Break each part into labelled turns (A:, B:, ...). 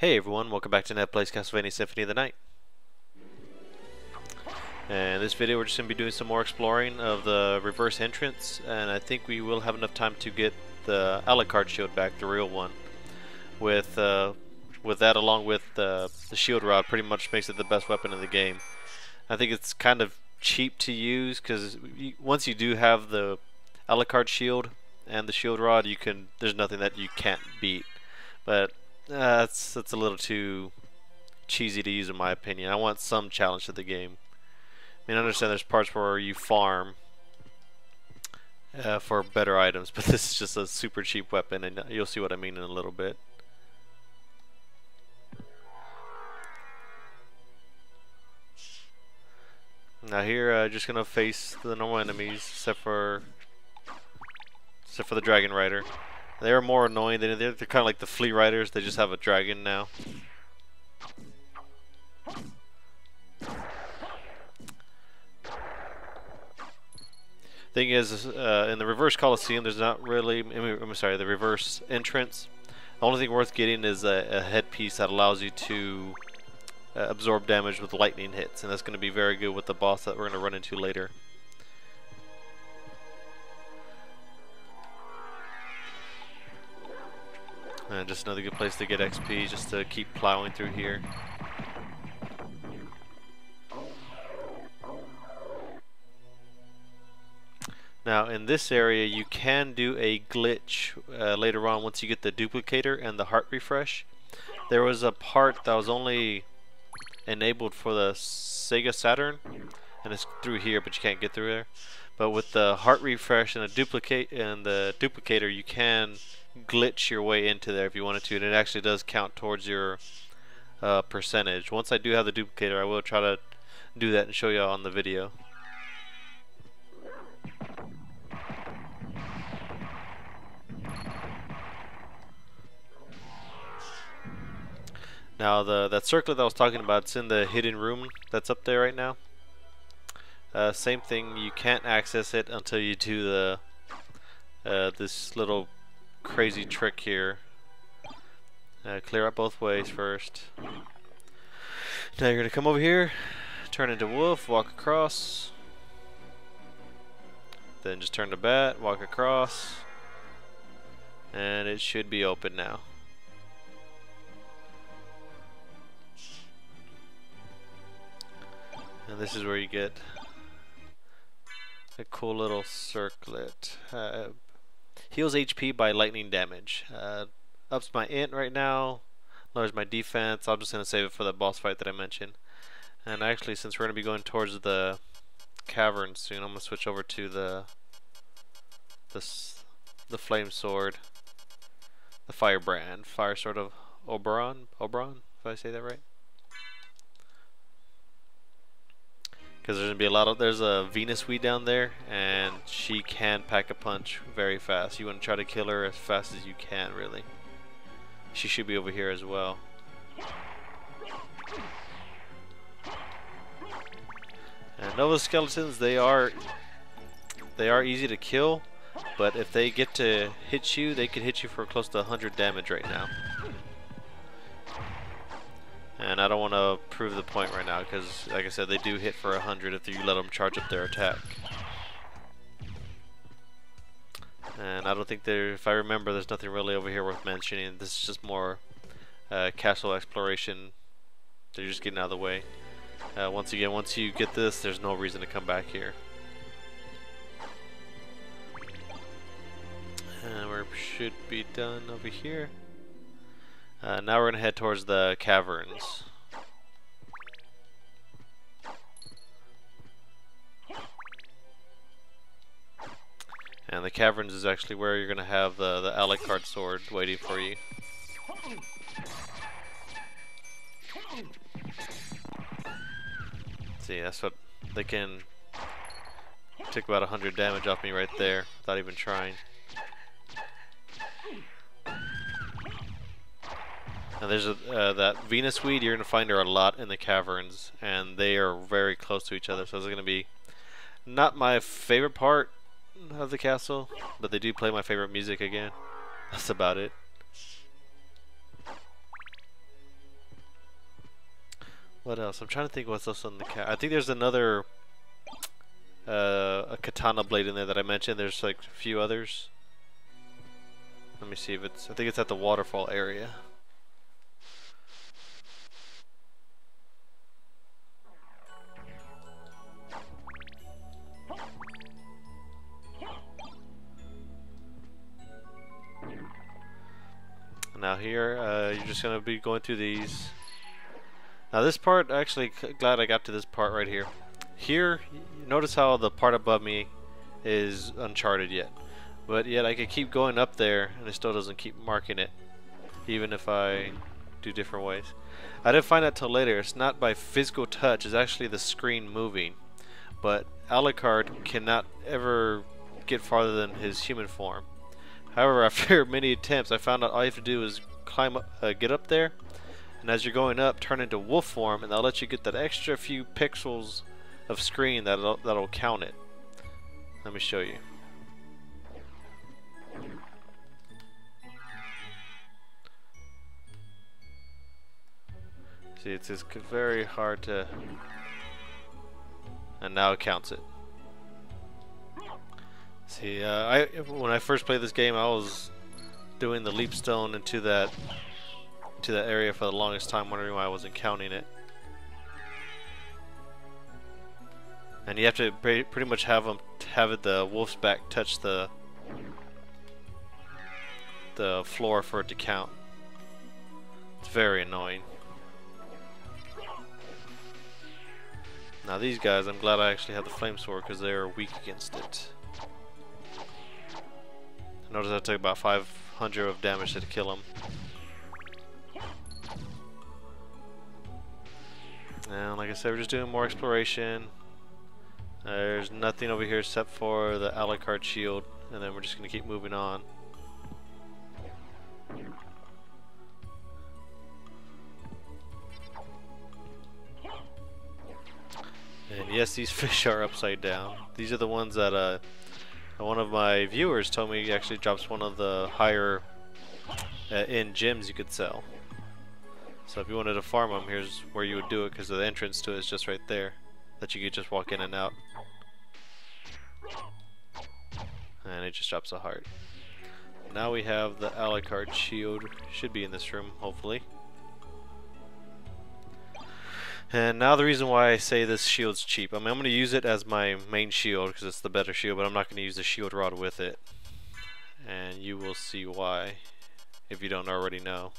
A: Hey everyone, welcome back to Ned Plays Castlevania Symphony of the Night. And in this video we're just going to be doing some more exploring of the reverse entrance, and I think we will have enough time to get the Alucard shield back, the real one. With that, along with the shield rod, pretty much makes it the best weapon in the game. I think it's kind of cheap to use because once you do have the Alucard shield and the shield rod, there's nothing that you can't beat. But that's a little too cheesy to use in my opinion. I want some challenge to the game. I mean, I understand there's parts where you farm for better items, but this is just a super cheap weapon, and you'll see what I mean in a little bit. Now here, just gonna face the normal enemies, except for the Dragon Rider. They're more annoying. They're kind of like the Flea Riders. They just have a dragon now. Thing is, in the reverse Coliseum, there's not really. I'm sorry, the reverse entrance. The only thing worth getting is a headpiece that allows you to absorb damage with lightning hits, and that's going to be very good with the boss that we're going to run into later. Just another good place to get XP, just to keep plowing through here. Now in this area you can do a glitch later on once you get the duplicator and the heart refresh. There was a part that was only enabled for the Sega Saturn, and it's through here, but you can't get through there. But with the heart refresh and the duplicator, you can glitch your way into there if you wanted to, and it actually does count towards your percentage. Once I do have the duplicator, I will try to do that and show you all on the video. Now that circlet that I was talking about, it's in the hidden room that's up there right now. Same thing, you can't access it until you do the this little crazy trick here. Clear up both ways first. Now you're gonna come over here, turn into wolf, walk across, then just turn to bat, walk across, and it should be open now. And this is where you get a cool little circlet. Heals HP by lightning damage. Ups my int right now, lowers my defense. I'm just going to save it for the boss fight that I mentioned. And actually, since we're going to be going towards the cavern soon, I'm going to switch over to the flame sword, the firebrand, fire sword of Oberon, if I say that right. Because there's gonna be there's a Venus weed down there, and she can pack a punch very fast. You want to try to kill her as fast as you can, really. She should be over here as well. And Nova skeletons, they are easy to kill, but if they get to hit you, they could hit you for close to 100 damage right now. And I don't want to prove the point right now because, like I said, they do hit for 100 if you let them charge up their attack. And I don't think if I remember, there's nothing really over here worth mentioning. This is just more castle exploration. They're just getting out of the way. Once you get this, there's no reason to come back here. And we should be done over here. Now we're going to head towards the caverns. And the caverns is actually where you're going to have the Alucard sword waiting for you. See, that's what they can. Took about 100 damage off me right there without even trying. And there's that Venus weed. You're going to find her a lot in the caverns, and they are very close to each other. So it's going to be not my favorite part of the castle, but they do play my favorite music again. That's about it. What else? I'm trying to think what's else on the I think there's another a katana blade in there that I mentioned. There's like a few others. Let me see if it's. I think it's at the waterfall area. Now here, you're just gonna be going through these. Now this part, actually, glad I got to this part right here. Here, notice how the part above me is uncharted yet, but yet I can keep going up there, and it still doesn't keep marking it, even if I do different ways. I didn't find that till later. It's not by physical touch; it's actually the screen moving. But Alucard cannot ever get farther than his human form. However, after many attempts, I found out all you have to do is climb up, get up there, and as you're going up, turn into wolf form, and that'll let you get that extra few pixels of screen that'll count it. Let me show you. See, it's just very hard to, and now it counts it. See, when I first played this game, I was doing the leap stone into that area for the longest time, wondering why I wasn't counting it. And you have to pretty much have the wolf's back touch the floor for it to count. It's very annoying. Now these guys, I'm glad I actually have the flame sword because they're weak against it. Notice I took about 500 of damage to kill him. And like I said, we're just doing more exploration. There's nothing over here except for the Alucard shield, and then we're just going to keep moving on. And yes, these fish are upside down. These are the ones that one of my viewers told me actually drops one of the higher end gems you could sell. So if you wanted to farm them, here's where you would do it, because the entrance to it is just right there, that you could just walk in and out. And it just drops a heart. Now we have the Alucard shield. Should be in this room, hopefully. And now the reason why I say this shield's cheap. I mean, I'm going to use it as my main shield because it's the better shield, but I'm not going to use the shield rod with it. And you will see why, if you don't already know.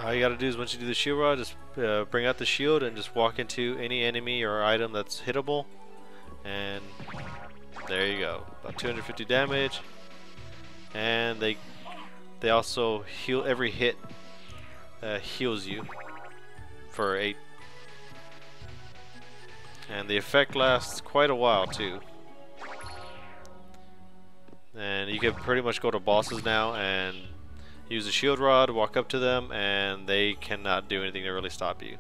A: All you gotta do is once you do the shield rod, just bring out the shield and just walk into any enemy or item that's hittable, and there you go. About 250 damage, and they also heal. Every hit heals you for 8, and the effect lasts quite a while too. And you can pretty much go to bosses now and use the shield rod, walk up to them, and they cannot do anything to really stop you.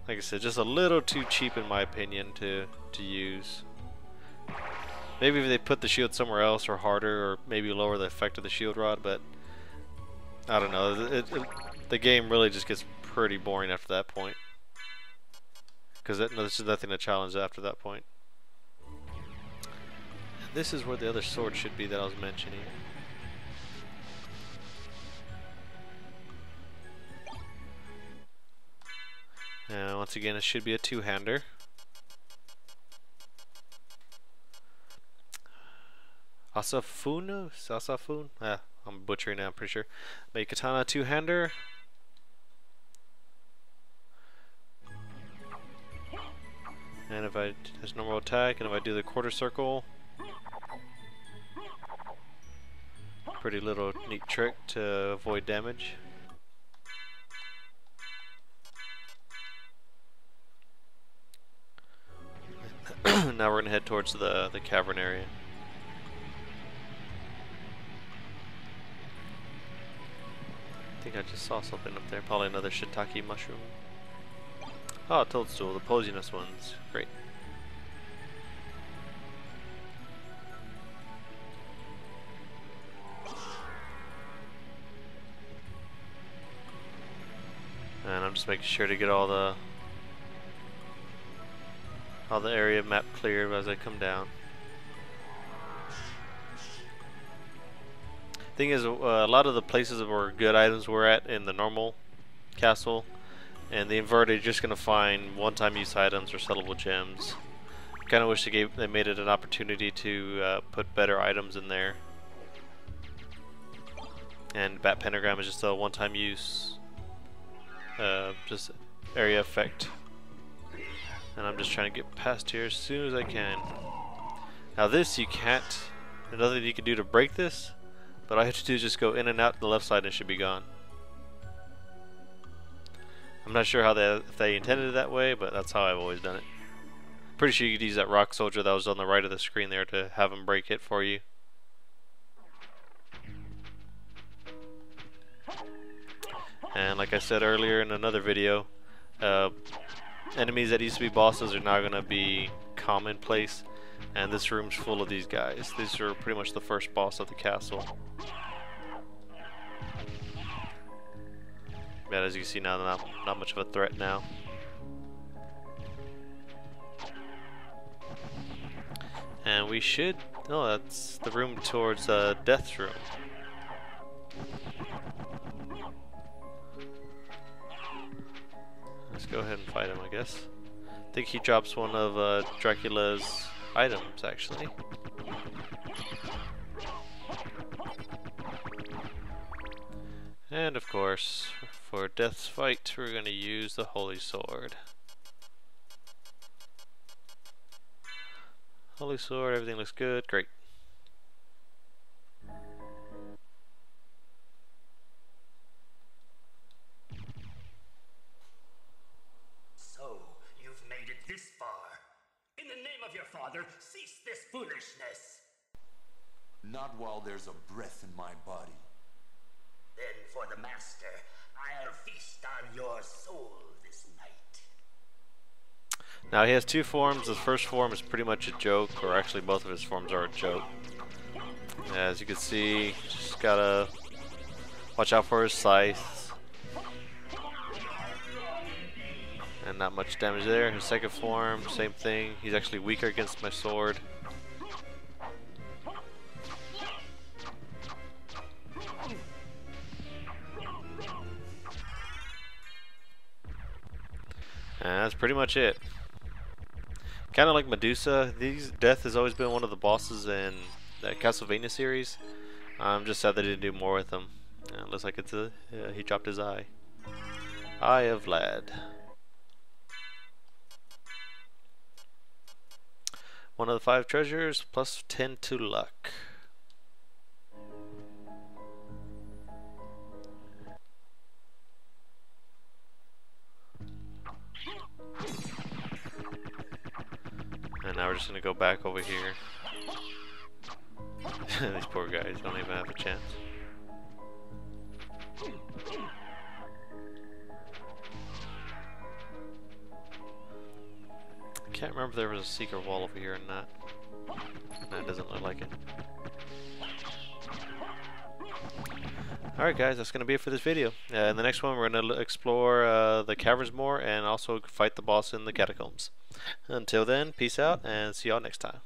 A: Like I said, just a little too cheap in my opinion to use. Maybe if they put the shield somewhere else or harder, or maybe lower the effect of the shield rod, but I don't know. The game really just gets pretty boring after that point, because there's nothing to challenge after that point. This is where the other sword should be that I was mentioning. And once again, it should be a two-hander. Sasafun? I'm butchering it, I'm pretty sure. Make katana two-hander. And if I there's normal attack, and if I do the quarter circle, pretty little neat trick to avoid damage. Now we're gonna head towards the cavern area. I think I just saw something up there. Probably another shiitake mushroom. Oh, toadstool, the poisonous ones. Great. And I'm just making sure to get all the area map clear as I come down. Thing is, a lot of the places where good items were at in the normal castle, and the inverted, you're just gonna find one-time use items or sellable gems. Kind of wish they made it an opportunity to put better items in there. And Bat Pentagram is just a one-time use, just area effect. And I'm just trying to get past here as soon as I can. Now this you can't. There's nothing you can do to break this, but all I have to do is just go in and out the left side and it should be gone. I'm not sure how if they intended it that way, but that's how I've always done it. Pretty sure you could use that rock soldier that was on the right of the screen there to have him break it for you. And like I said earlier in another video, enemies that used to be bosses are now going to be commonplace, and this room's full of these guys. These are pretty much the first boss of the castle. But as you can see now, not much of a threat now. And we should... oh, that's the room towards Death's room. Let's go ahead and fight him, I guess. I think he drops one of Dracula's items, actually. And of course, for Death's fight, we're going to use the Holy Sword. Holy Sword, everything looks good, great.
B: So, you've made it this far. In the name of your father, cease this foolishness.
C: Not while there's a breath in my body.
B: Then for the master, I'll feast on your soul this night.
A: Now he has two forms. The first form is pretty much a joke, or actually both of his forms are a joke. As you can see, just gotta watch out for his scythes. And not much damage there. His second form, same thing. He's actually weaker against my sword. And that's pretty much it. Kind of like Medusa, Death has always been one of the bosses in the Castlevania series. I'm just sad they didn't do more with him. Looks like it's he dropped his eye. Eye of Vlad. One of the 5 treasures, plus 10 to luck. And now we're just gonna go back over here. These poor guys don't even have a chance. I can't remember if there was a secret wall over here or not. No, it doesn't look like it. Alright guys, that's going to be it for this video. In the next one we're going to explore the caverns more and also fight the boss in the catacombs. Until then, peace out and see y'all next time.